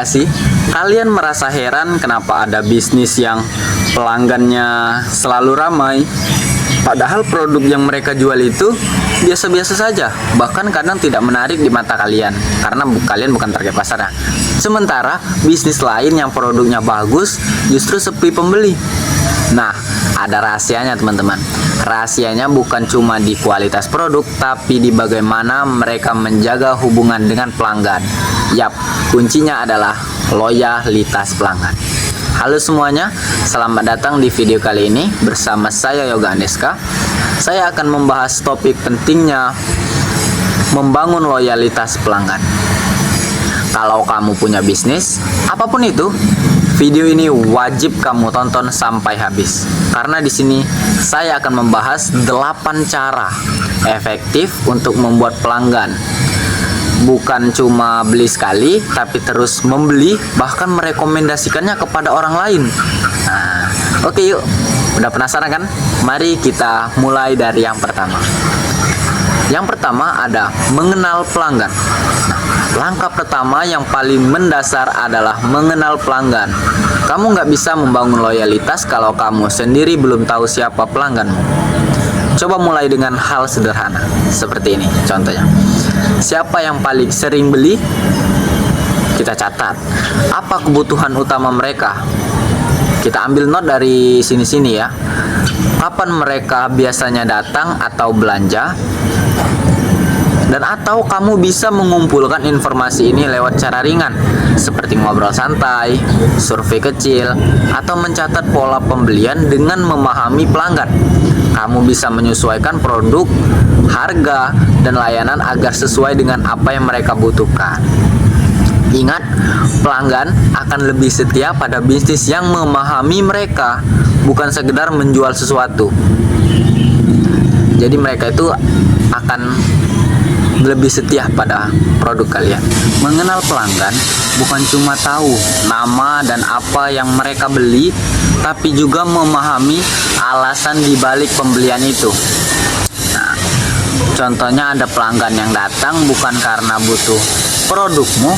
nggak sih, kalian merasa heran kenapa ada bisnis yang pelanggannya selalu ramai, padahal produk yang mereka jual itu biasa-biasa saja, bahkan kadang tidak menarik di mata kalian karena kalian bukan target pasarnya. Sementara bisnis lain yang produknya bagus justru sepi pembeli. Nah, ada rahasianya teman-teman. Rahasianya bukan cuma di kualitas produk, tapi di bagaimana mereka menjaga hubungan dengan pelanggan. Yap, kuncinya adalah loyalitas pelanggan. Halo semuanya, selamat datang di video kali ini bersama saya Yoga Andeska. Saya akan membahas topik pentingnya membangun loyalitas pelanggan. Kalau kamu punya bisnis, apapun itu, video ini wajib kamu tonton sampai habis. Karena di sini saya akan membahas 8 cara efektif untuk membuat pelanggan bukan cuma beli sekali, tapi terus membeli, bahkan merekomendasikannya kepada orang lain. Nah, oke yuk. Udah penasaran kan? Mari kita mulai dari yang pertama. Yang pertama ada mengenal pelanggan. Nah, langkah pertama yang paling mendasar adalah mengenal pelanggan. Kamu nggak bisa membangun loyalitas kalau kamu sendiri belum tahu siapa pelangganmu. Coba mulai dengan hal sederhana seperti ini. Contohnya, siapa yang paling sering beli? Kita catat. Apa kebutuhan utama mereka? Kita ambil note dari sini-sini ya. Kapan mereka biasanya datang atau belanja? Dan atau kamu bisa mengumpulkan informasi ini lewat cara ringan seperti ngobrol santai, survei kecil, atau mencatat pola pembelian dengan memahami pelanggan. Kamu bisa menyesuaikan produk, harga, dan layanan agar sesuai dengan apa yang mereka butuhkan. Ingat, pelanggan akan lebih setia pada bisnis yang memahami mereka, bukan sekedar menjual sesuatu. Jadi mereka itu akan lebih setia pada produk kalian. Mengenal pelanggan bukan cuma tahu nama dan apa yang mereka beli, tapi juga memahami alasan dibalik pembelian itu. Nah, contohnya ada pelanggan yang datang bukan karena butuh produkmu,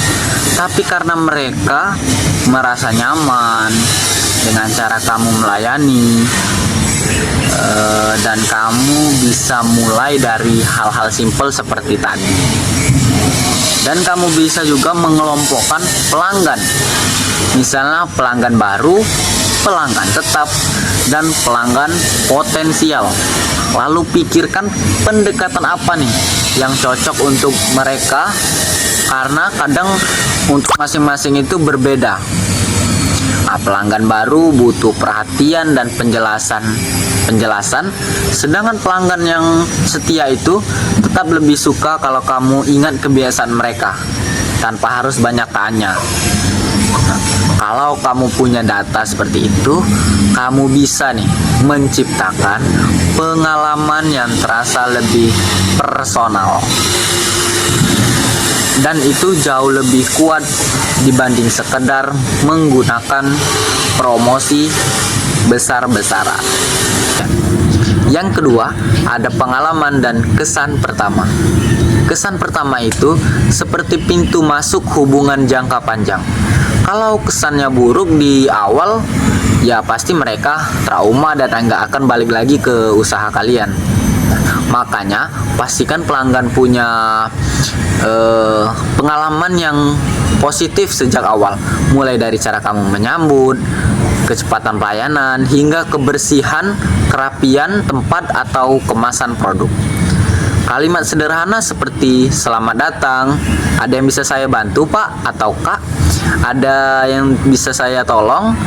tapi karena mereka merasa nyaman dengan cara kamu melayani. Dan kamu bisa mulai dari hal-hal simpel seperti tadi. Dan kamu bisa juga mengelompokkan pelanggan. Misalnya pelanggan baru, pelanggan tetap, dan pelanggan potensial. Lalu pikirkan pendekatan apa nih yang cocok untuk mereka, karena kadang untuk masing-masing itu berbeda. Nah, pelanggan baru butuh perhatian dan penjelasan, sedangkan pelanggan yang setia itu tetap lebih suka kalau kamu ingat kebiasaan mereka tanpa harus banyak tanya. Nah, kalau kamu punya data seperti itu, kamu bisa nih menciptakan pengalaman yang terasa lebih personal. Dan itu jauh lebih kuat dibanding sekedar menggunakan promosi besar-besaran. Yang kedua, ada pengalaman dan kesan pertama. Kesan pertama itu seperti pintu masuk hubungan jangka panjang. Kalau kesannya buruk di awal, ya pasti mereka trauma dan nggak akan balik lagi ke usaha kalian. Makanya pastikan pelanggan punya pengalaman yang positif sejak awal, mulai dari cara kamu menyambut, kecepatan pelayanan, hingga kebersihan, kerapian tempat atau kemasan produk. Kalimat sederhana seperti selamat datang, ada yang bisa saya bantu pak atau kak, ada yang bisa saya tolong,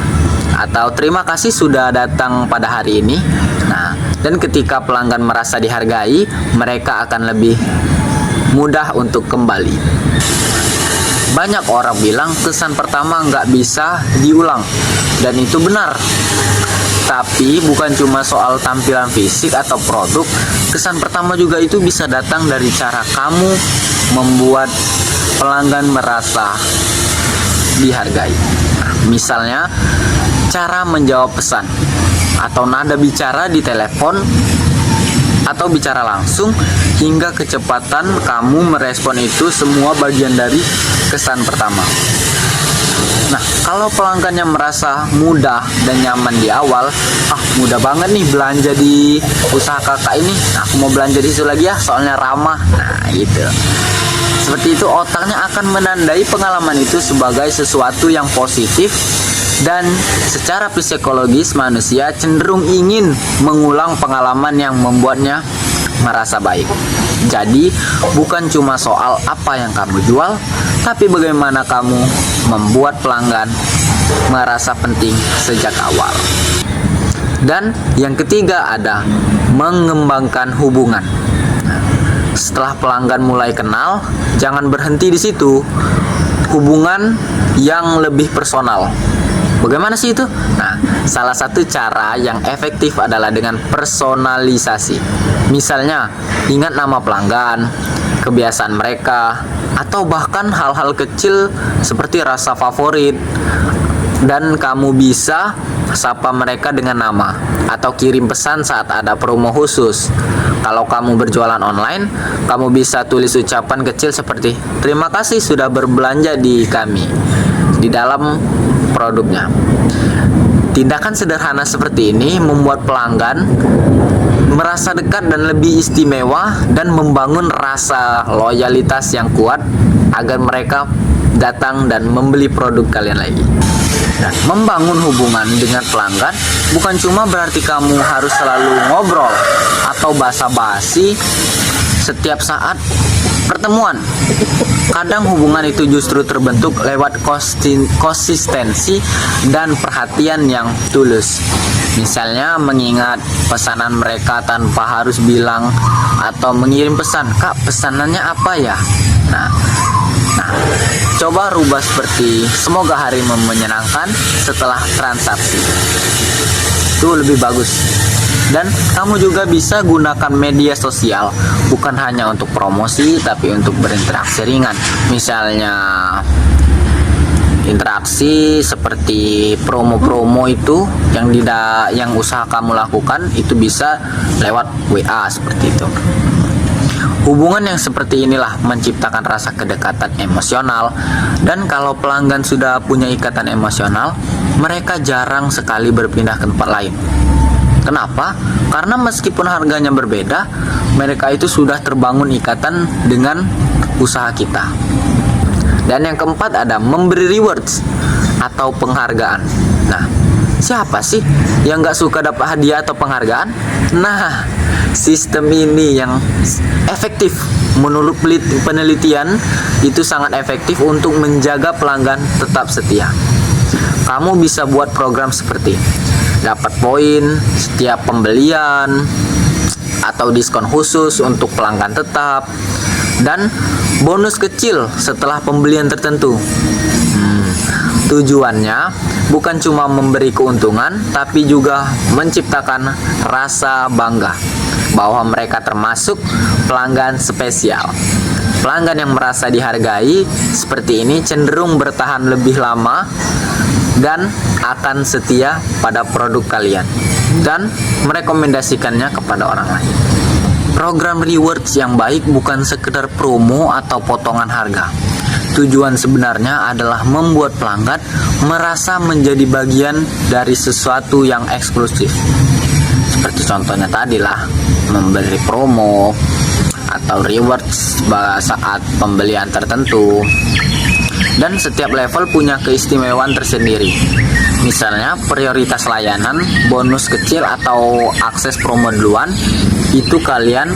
atau terima kasih sudah datang pada hari ini. Nah, dan ketika pelanggan merasa dihargai, mereka akan lebih mudah untuk kembali. Banyak orang bilang kesan pertama nggak bisa diulang, dan itu benar. Tapi bukan cuma soal tampilan fisik atau produk, kesan pertama juga itu bisa datang dari cara kamu membuat pelanggan merasa dihargai. Misalnya, cara menjawab pesan, atau nada bicara di telepon, atau bicara langsung, hingga kecepatan kamu merespon, itu semua bagian dari kesan pertama. Kalau pelanggannya merasa mudah dan nyaman di awal, mudah banget nih belanja di usaha kakak ini, aku mau belanja di situ lagi ya, soalnya ramah. Nah gitu. Seperti itu, otaknya akan menandai pengalaman itu sebagai sesuatu yang positif, dan secara psikologis manusia cenderung ingin mengulang pengalaman yang membuatnya merasa baik. Jadi bukan cuma soal apa yang kamu jual, tapi bagaimana kamu membuat pelanggan merasa penting sejak awal. Dan yang ketiga ada mengembangkan hubungan. Setelah pelanggan mulai kenal, jangan berhenti di situ. Hubungan yang lebih personal. Bagaimana sih itu? Nah, salah satu cara yang efektif adalah dengan personalisasi. Misalnya, ingat nama pelanggan, kebiasaan mereka, atau bahkan hal-hal kecil seperti rasa favorit. Dan kamu bisa sapa mereka dengan nama atau kirim pesan saat ada promo khusus. Kalau kamu berjualan online, kamu bisa tulis ucapan kecil seperti terima kasih sudah berbelanja di kami di dalam produknya. Tindakan sederhana seperti ini membuat pelanggan merasa dekat dan lebih istimewa, dan membangun rasa loyalitas yang kuat agar mereka datang dan membeli produk kalian lagi. Dan membangun hubungan dengan pelanggan bukan cuma berarti kamu harus selalu ngobrol atau basa-basi setiap saat pertemuan. Kadang hubungan itu justru terbentuk lewat konsistensi dan perhatian yang tulus. Misalnya mengingat pesanan mereka tanpa harus bilang, atau mengirim pesan, "Kak, pesanannya apa ya?" Nah, coba rubah seperti semoga harimu menyenangkan setelah transaksi. Itu lebih bagus. Dan kamu juga bisa gunakan media sosial bukan hanya untuk promosi, tapi untuk berinteraksi ringan. Misalnya interaksi seperti promo-promo itu yang usaha kamu lakukan, itu bisa lewat WA seperti itu. Hubungan yang seperti inilah menciptakan rasa kedekatan emosional, dan kalau pelanggan sudah punya ikatan emosional, mereka jarang sekali berpindah ke tempat lain. Kenapa? Karena meskipun harganya berbeda, mereka itu sudah terbangun ikatan dengan usaha kita. Dan yang keempat ada memberi rewards atau penghargaan. Nah, siapa sih yang gak suka dapat hadiah atau penghargaan? Nah, sistem ini yang efektif. Menurut penelitian, itu sangat efektif untuk menjaga pelanggan tetap setia. Kamu bisa buat program seperti dapat poin setiap pembelian, atau diskon khusus untuk pelanggan tetap, dan bonus kecil setelah pembelian tertentu. Tujuannya bukan cuma memberi keuntungan, tapi juga menciptakan rasa bangga bahwa mereka termasuk pelanggan spesial. Pelanggan yang merasa dihargai seperti ini cenderung bertahan lebih lama dan akan setia pada produk kalian dan merekomendasikannya kepada orang lain. Program rewards yang baik bukan sekedar promo atau potongan harga. Tujuan sebenarnya adalah membuat pelanggan merasa menjadi bagian dari sesuatu yang eksklusif. Seperti contohnya tadi lah, memberi promo atau rewards saat pembelian tertentu. Dan setiap level punya keistimewaan tersendiri. Misalnya prioritas layanan, bonus kecil, atau akses promo duluan, itu kalian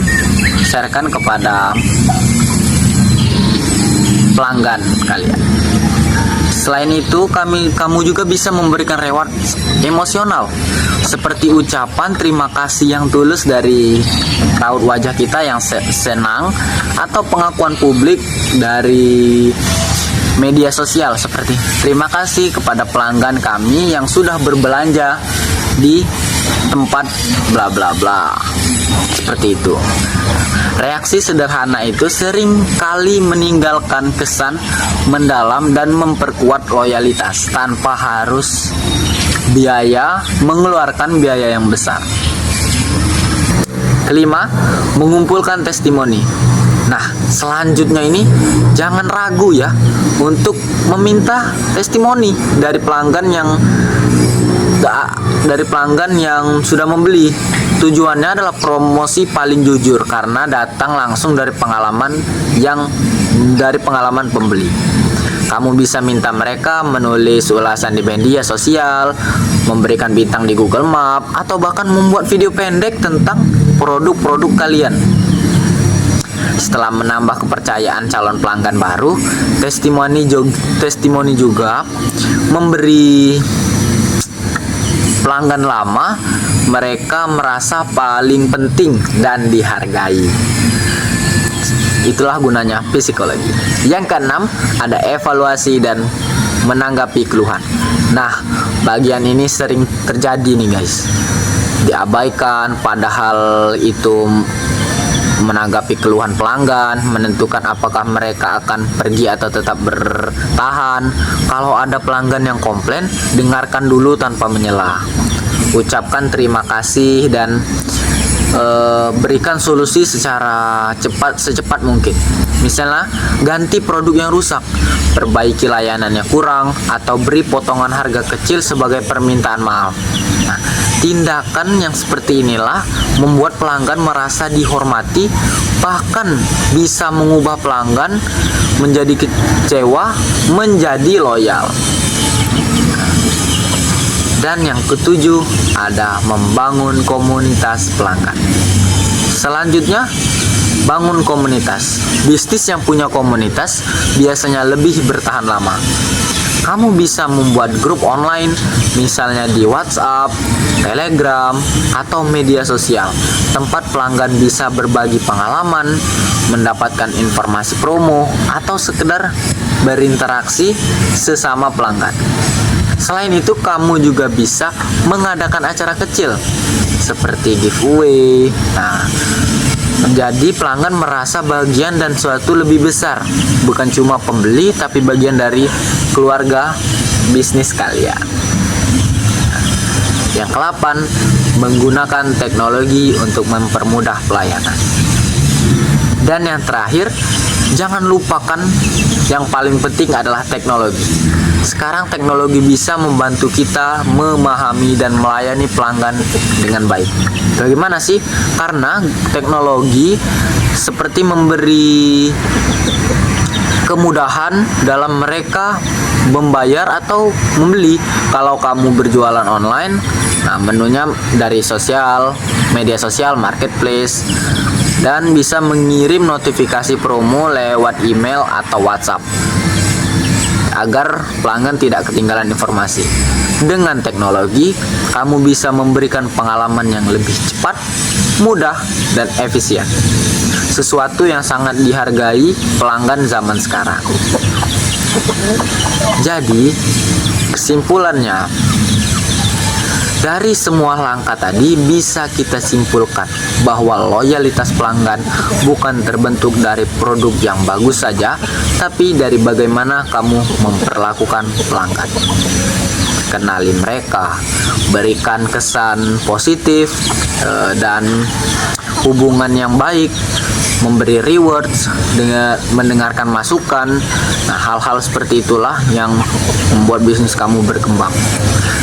sharekan kepada pelanggan kalian. Selain itu, kamu juga bisa memberikan reward emosional seperti ucapan terima kasih yang tulus dari raut wajah kita yang senang, atau pengakuan publik dari media sosial seperti terima kasih kepada pelanggan kami yang sudah berbelanja di tempat bla bla bla. Seperti itu. Reaksi sederhana itu sering kali meninggalkan kesan mendalam dan memperkuat loyalitas tanpa harus mengeluarkan biaya yang besar. Kelima, mengumpulkan testimoni. Nah, selanjutnya ini jangan ragu ya untuk meminta testimoni dari pelanggan yang sudah membeli. Tujuannya adalah promosi paling jujur karena datang langsung dari pengalaman pembeli. Kamu bisa minta mereka menulis ulasan di media sosial, memberikan bintang di Google Map, atau bahkan membuat video pendek tentang produk-produk kalian. Setelah menambah kepercayaan calon pelanggan baru, testimoni juga memberi pelanggan lama mereka merasa paling penting dan dihargai. Itulah gunanya psikologi. Yang keenam, ada evaluasi dan menanggapi keluhan. Nah, bagian ini sering terjadi nih guys, diabaikan, padahal itu menanggapi keluhan pelanggan, menentukan apakah mereka akan pergi atau tetap bertahan. Kalau ada pelanggan yang komplain, dengarkan dulu tanpa menyela. Ucapkan terima kasih dan berikan solusi secepat mungkin. Misalnya, ganti produk yang rusak, perbaiki layanannya kurang, atau beri potongan harga kecil sebagai permintaan maaf. Nah, tindakan yang seperti inilah membuat pelanggan merasa dihormati, bahkan bisa mengubah pelanggan menjadi kecewa menjadi loyal. Dan yang ketujuh, ada membangun komunitas pelanggan. Selanjutnya, bangun komunitas. Bisnis yang punya komunitas biasanya lebih bertahan lama. Kamu bisa membuat grup online, misalnya di WhatsApp, Telegram, atau media sosial. Tempat pelanggan bisa berbagi pengalaman, mendapatkan informasi promo, atau sekedar berinteraksi sesama pelanggan. Selain itu, kamu juga bisa mengadakan acara kecil seperti giveaway. Nah, jadi pelanggan merasa bagian dan suatu lebih besar, bukan cuma pembeli tapi bagian dari keluarga bisnis kalian. Yang ke-8, menggunakan teknologi untuk mempermudah pelayanan. Dan yang terakhir, jangan lupakan yang paling penting adalah teknologi. Sekarang teknologi bisa membantu kita memahami dan melayani pelanggan dengan baik. Bagaimana sih? Karena teknologi seperti memberi kemudahan dalam mereka membayar atau membeli. Kalau kamu berjualan online, nah menunya dari media sosial, marketplace, dan bisa mengirim notifikasi promo lewat email atau WhatsApp agar pelanggan tidak ketinggalan informasi. Dengan teknologi, kamu bisa memberikan pengalaman yang lebih cepat, mudah, dan efisien. Sesuatu yang sangat dihargai pelanggan zaman sekarang. Jadi, kesimpulannya, dari semua langkah tadi bisa kita simpulkan bahwa loyalitas pelanggan bukan terbentuk dari produk yang bagus saja, tapi dari bagaimana kamu memperlakukan pelanggan. Kenali mereka, berikan kesan positif dan hubungan yang baik, memberi rewards, dengan mendengarkan masukan. Nah, hal-hal seperti itulah yang membuat bisnis kamu berkembang.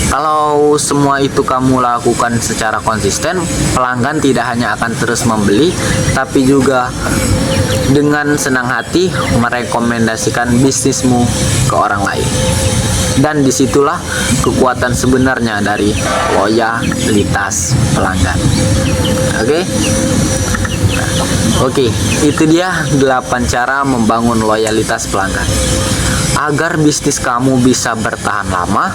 Kalau semua itu kamu lakukan secara konsisten, pelanggan tidak hanya akan terus membeli, tapi juga dengan senang hati merekomendasikan bisnismu ke orang lain. Dan disitulah kekuatan sebenarnya dari loyalitas pelanggan. Oke, itu dia 8 cara membangun loyalitas pelanggan agar bisnis kamu bisa bertahan lama.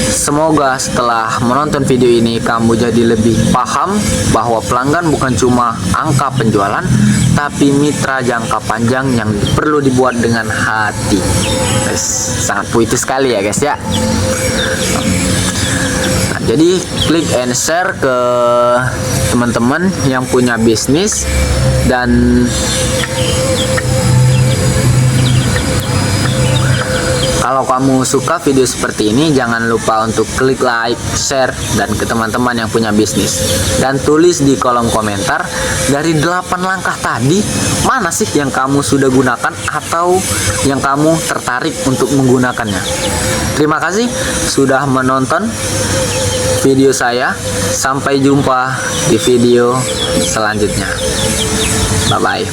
Semoga setelah menonton video ini kamu jadi lebih paham bahwa pelanggan bukan cuma angka penjualan, tapi mitra jangka panjang yang perlu dibuat dengan hati. Sangat puitis sekali ya guys ya. Nah, jadi klik and share ke teman-teman yang punya bisnis, dan Kalau kamu suka video seperti ini, jangan lupa untuk klik like, share, dan ke teman-teman yang punya bisnis. Dan tulis di kolom komentar, dari 8 langkah tadi, mana sih yang kamu sudah gunakan atau yang kamu tertarik untuk menggunakannya. Terima kasih sudah menonton video saya. Sampai jumpa di video selanjutnya. Bye-bye.